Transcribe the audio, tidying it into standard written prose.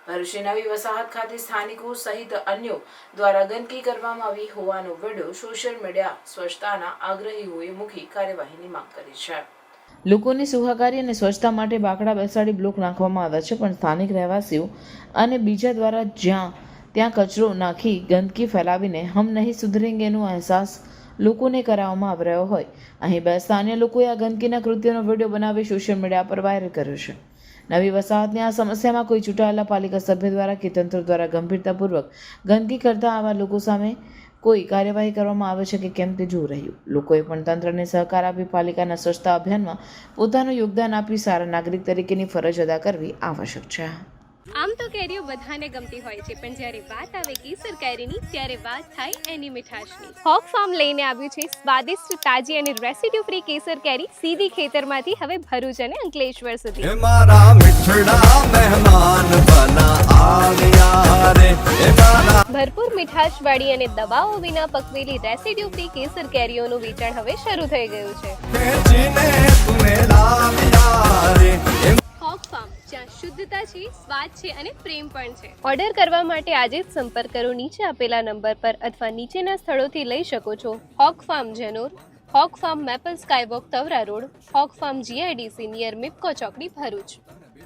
ભરૂચની નવી વસાહત ખાતે સ્થાનિકો સહિત અન્યો દ્વારા ગંદકી કરવામાં આવી હોવાનો વિડીયો સોશિયલ મીડિયા સ્વચ્છતાના આગ્રહીઓએ મૂકી કાર્યવાહીની માંગ કરી છે. લોકોની સુખાકારી અને સ્વચ્છતા માટે બાકડા બેસાડી બ્લોક નાખવામાં આવ્યા છે, પણ સ્થાનિક રહેવાસીઓ અને બીજા દ્વારા જ્યાં ત્યાં કચરો નાખી ગંદકી ફેલાવીને હમ નહીં સુધરેંગેનો અહેસાસ લોકોને કરાવવામાં આવી રહ્યો હોય. અહીં બે સ્થાનિય લોકોએ આ ગંદકીના કૃત્યનો વિડીયો બનાવી સોશિયલ મીડિયા પર વાયરલ કર્યો છે. નવી વસાહતની આ સમસ્યામાં કોઈ ચૂંટાયેલા પાલિકા સભ્ય દ્વારા કે તંત્ર દ્વારા ગંભીરતાપૂર્વક ગંદકી કરતા આવા લોકો સામે કોઈ કાર્યવાહી કરવામાં આવે છે કે કેમ તે જોઈ રહ્યું. લોકોએ પણ તંત્રને સહકાર આપી પાલિકાના સ્વચ્છતા અભિયાનમાં પોતાનું યોગદાન આપી સારા નાગરિક તરીકેની ફરજ અદા કરવી આવશ્યક છે. આમ તો કેરીઓ બધાને ગમતી હોય છે, પણ જ્યારે વાત આવે કેસર કેરીની ત્યારે વાત થાય એની મીઠાશની. હોક ફાર્મ લઈને આવ્યું છે સ્વાદિષ્ટ, તાજી અને રેસિડ્યુ ફ્રી કેસર કેરી સીધી ખેતરમાંથી હવે ભરૂચ અને અંકલેશ્વર સુધી. ભરપૂર મીઠાશવાળી અને દવાઓ વિના પકવેલી રેસિડ્યુ ફ્રી કેસર કેરીઓનું વેચાણ હવે શરૂ થઈ ગયું છે. હોક ફાર્મ, જ્યાં શુદ્ધતા છે, સ્વાદ છે અને પ્રેમ પણ છે. ઓર્ડર કરવા માટે આજે જ સંપર્ક કરો નીચે આપેલા નંબર પર અથવા નીચેના સ્થળોથી લઈ શકો છો. Hawk Farm Janor, Hawk Farm Maple Skywalk Tavra road, Hawk Farm GIDC near મિપકો ચોકડી ભરૂચ.